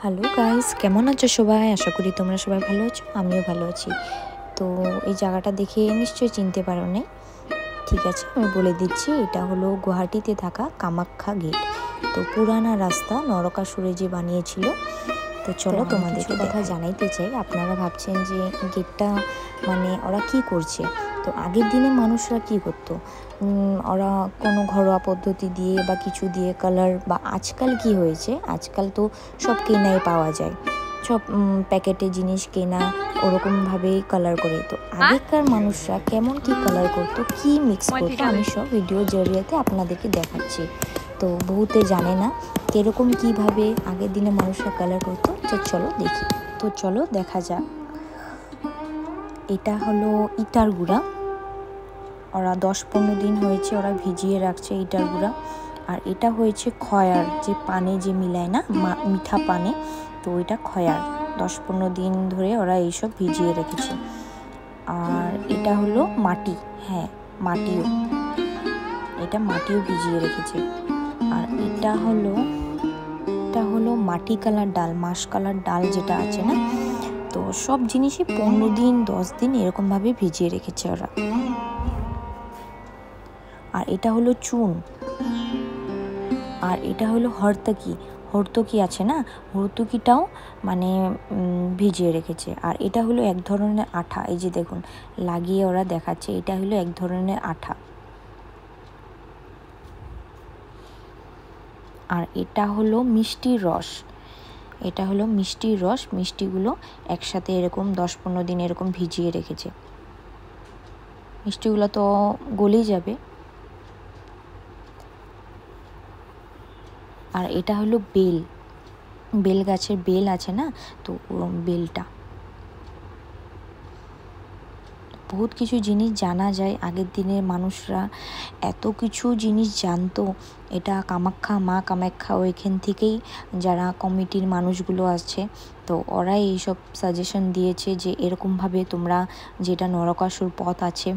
Hello guys, কেমন আছো সবাই? আশা করি তোমরা সবাই ভালো আছো, আমিও ভালো আছি। তো এই জায়গাটা দেখে নিশ্চয়ই চিনতে পারো নি। ঠিক আছে, আমি বলে দিচ্ছি, এটা হলো গুয়াহাটিতে থাকা কামাখ্যা গেট। তো পুরানা রাস্তা নরকাসুরে যে বানিয়েছিল। তো চলো তোমাদেরকে কথা জানাইতে চাই। আপনারা ভাবছেন যে গেটটা মানে ওরা কি করছে। তো আগের দিনে মানুষরা কি করতো, ওরা কোনো ঘরোয়া পদ্ধতি দিয়ে বা কিছু দিয়ে কালার, বা আজকাল কি হয়েছে, আজকাল তো সব কেনাই পাওয়া যায়, সব প্যাকেটে জিনিস কেনা, ওরকমভাবেই কালার করে। তো আগেকার মানুষরা কেমন কি কালার করতো, কি মিক্স করতো, আমি সব ভিডিওর জরিয়াতে আপনাদেরকে দেখাচ্ছি। তো বহুতে জানে না কীরকম কীভাবে আগের দিনে মানুষরা কালার করতো। তো চলো দেখি। তো চলো দেখা যাক। এটা হলো ইটার গুঁড়া। ওরা 10-15 দিন হয়েছে ওরা ভিজিয়ে রাখছে ইটার গুঁড়া। আর এটা হয়েছে খয়ার, যে পানে যে মিলায় না, মিঠা পানে, তো ওইটা খয়ার। 10-15 দিন ধরে ওরা এইসব ভিজিয়ে রেখেছে। আর এটা হলো মাটি, হ্যাঁ মাটিও, এটা মাটিও ভিজিয়ে রেখেছে। আর এটা হলো মাটি কালার ডাল, মাস কালার ডাল যেটা আছে না, তো সব জিনিসই 15 দিন 10 দিন এরকমভাবে ভিজিয়ে রেখেছে ওরা। আর এটা হলো চুন। আর এটা হলো হর্তকি আছে না, হর্তকিটাও মানে ভিজিয়ে রেখেছে। আর এটা হলো এক ধরনের আঠা, এই যে দেখুন লাগিয়ে ওরা দেখাচ্ছে, এটা হলো এক ধরনের আঠা। আর এটা হলো মিষ্টির রস, এটা হলো মিষ্টির রস। মিষ্টিগুলো একসাথে এরকম 10-15 দিন এরকম ভিজিয়ে রেখেছে। মিষ্টিগুলো তো গলেই যাবে। আর এটা হলো বেল গাছের বেল আছে না, তো বেলটা। বহুত কিছু জিনিস জানা যায়, আগের দিনের মানুষরা এত কিছু জিনিস জানতো। এটা মা কামাখ্যা ওইখান থেকেই যারা কমিটির মানুষগুলো আছে, তো ওরাই এইসব সাজেশন দিয়েছে যে এরকমভাবে তোমরা, যেটা নরকাসুর পথ আছে,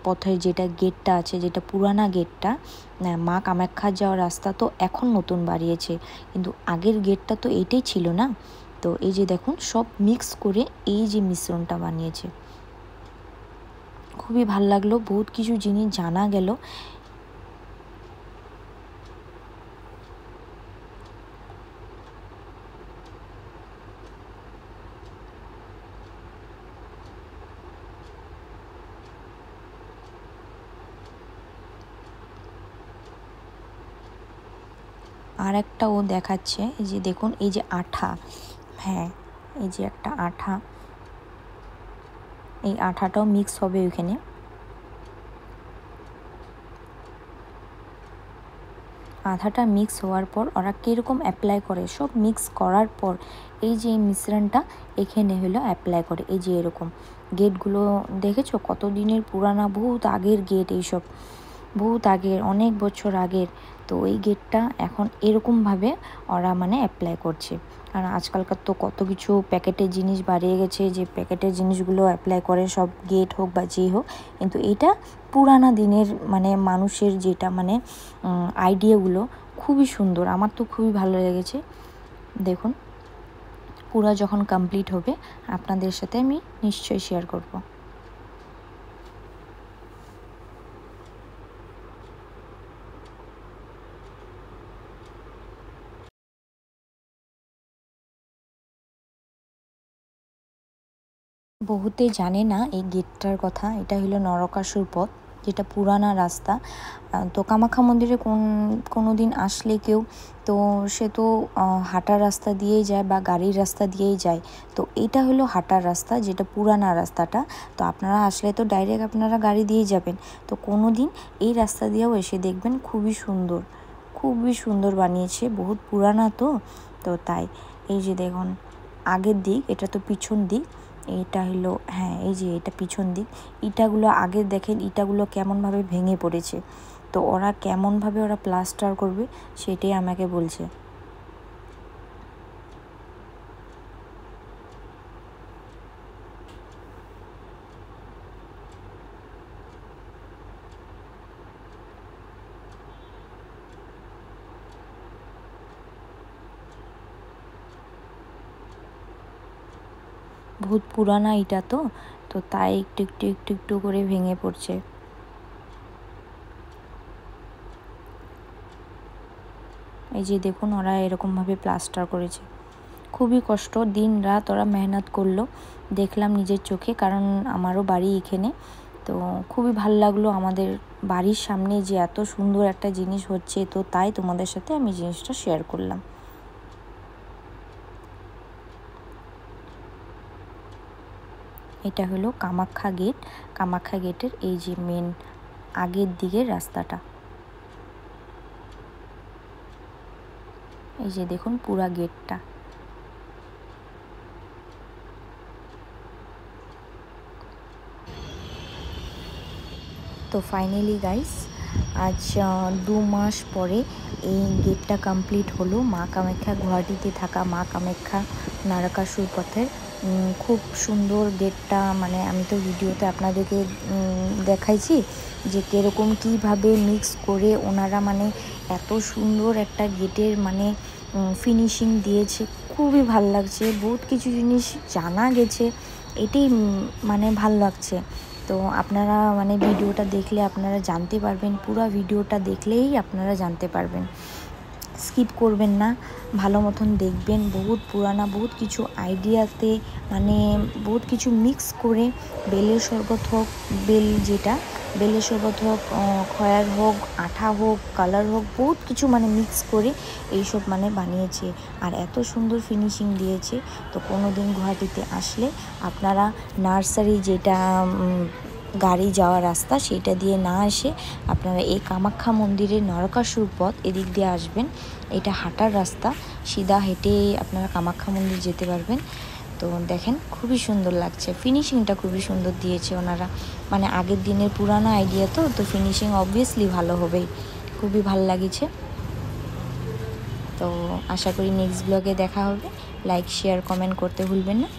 পথের যেটা গেটটা আছে, যেটা পুরানা গেটটা, মা কামাখ্যা যাওয়ার রাস্তা তো এখন নতুন বাড়িয়েছে, কিন্তু আগের গেটটা তো এইটাই ছিল না। তো এই যে দেখুন সব মিক্স করে এই যে মিশ্রণটা বানিয়েছে। খুবই ভাল লাগলো, বহুত কিছু জিনিস জানা গেল। আর একটা ও দেখাচ্ছে, এই যে দেখুন, এই যে আঠা, হ্যাঁ এই যে একটা আঠা, এই আঠাটাও মিক্স হবে ওইখানে। আঠাটা মিক্স হওয়ার পর ওরা কীরকম অ্যাপ্লাই করে, সব মিক্স করার পর এই যে মিশ্রণটা এখানে হলো অ্যাপ্লাই করে। এই যে এরকম গেটগুলো দেখেছো, কত দিনের পুরানা, বহুত আগের গেট, এইসব বহুত আগের, অনেক বছর আগের। তো এই গেটটা এখন এরকমভাবে ওরা মানে অ্যাপ্লাই করছে। আর আজকালকার তো কত কিছু প্যাকেটের জিনিস বাড়িয়ে গেছে, যে প্যাকেটের জিনিসগুলো অ্যাপ্লাই করে সব গেট হোক বা যেই হোক, কিন্তু এটা পুরানা দিনের মানে মানুষের যেটা মানে আইডিয়াগুলো খুবই সুন্দর, আমার তো খুবই ভালো লেগেছে। দেখুন পুরা যখন কমপ্লিট হবে আপনাদের সাথে আমি নিশ্চয়ই শেয়ার করব। বহুতে জানে না এই গেটটার কথা, এটা হলো নরকাসুর পথ, যেটা পুরানা রাস্তা। তো কামাখ্যা মন্দিরে কোনো দিন আসলে কেউ, তো সে তো হাঁটার রাস্তা দিয়েই যায় বা গাড়ির রাস্তা দিয়েই যায়। তো এটা হলো হাঁটার রাস্তা, যেটা পুরানা রাস্তাটা। তো আপনারা আসলে তো ডাইরেক্ট আপনারা গাড়ি দিয়ে যাবেন, তো কোনো দিন এই রাস্তা দিয়েও এসে দেখবেন, খুবই সুন্দর বানিয়েছে, বহুত পুরানা তো। তো তাই এই যে দেখুন আগের দিক, এটা তো পিছন দিক, এটা হলো, হ্যাঁ এই যে এটা পিছন দিক। ইটাগুলো আগে দেখেন, ইটাগুলো কেমনভাবে ভেঙে পড়েছে, তো ওরা কেমনভাবে ওরা প্লাস্টার করবে সেটাই আমাকে বলছে। বহুত পুরানা ইটা তো, তো তাই একটু একটু একটু একটু করে ভেঙে পড়ছে। এই যে দেখুন ওরা এরকমভাবে প্লাস্টার করেছে। খুবই কষ্ট, দিন রাত ওরা মেহনত করলো, দেখলাম নিজের চোখে, কারণ আমারও বাড়ি এখানে। তো খুবই ভালো লাগলো আমাদের বাড়ির সামনে যে এত সুন্দর একটা জিনিস হচ্ছে, তো তাই তোমাদের সাথে আমি জিনিসটা শেয়ার করলাম। এটা হলো কামাখ্যা গেট। কামাখ্যা গেটের এই যে মেন আগের দিকের রাস্তাটা, এই যে দেখুন পুরা গেটটা। তো ফাইনালি গাইস, আজ 2 মাস পরে এই গেটটা কমপ্লিট হলো। মা কামাখ্যা, গুয়াহাটিতে থাকা মা কামাখ্যা নরকাসুর পথের খুব সুন্দর গেটটা। মানে আমি তো ভিডিওতে আপনাদেরকে দেখাইছি যে কীরকম কীভাবে মিক্স করে ওনারা মানে এত সুন্দর একটা গেটের মানে ফিনিশিং দিয়েছে। খুবই ভাল লাগছে, বহুত কিছু জিনিস জানা গেছে, এটাই মানে ভাল লাগছে। তো আপনারা মানে ভিডিওটা দেখলে আপনারা জানতে পারবেন, পুরো ভিডিওটা দেখলেই আপনারা জানতে পারবেন, স্কিপ করবেন না, ভালো মতন দেখবেন। বহুত পুরানা, বহুত কিছু আইডিয়াতে মানে বহুত কিছু মিক্স করে, বেলের শরবত হোক, বেল যেটা বেলের শরবত হোক, খয়ার হোক, আঠা হোক, কালার হোক, বহুত কিছু মানে মিক্স করে এইসব মানে বানিয়েছে। আর এত সুন্দর ফিনিশিং দিয়েছে। তো কোনো দিন গুয়াহাটিতে আসলে আপনারা নার্সারি যেটা গাড়ি যাওয়ার রাস্তা, সেটা দিয়ে না এসে আপনারা এই কামাখ্যা মন্দিরের নরকাসুর পথ এদিক দিয়ে আসবেন। এটা হাঁটার রাস্তা, সিধা হেঁটে আপনারা কামাখ্যা মন্দির যেতে পারবেন। তো দেখেন খুবই সুন্দর লাগছে, ফিনিশিংটা খুবই সুন্দর দিয়েছে ওনারা। মানে আগের দিনের পুরানো আইডিয়া তো, তো ফিনিশিং অবভিয়াসলি ভালো হবেই। খুবই ভালো লাগছে। তো আশা করি নেক্সট ব্লগে দেখা হবে। লাইক, শেয়ার, কমেন্ট করতে ভুলবেন না।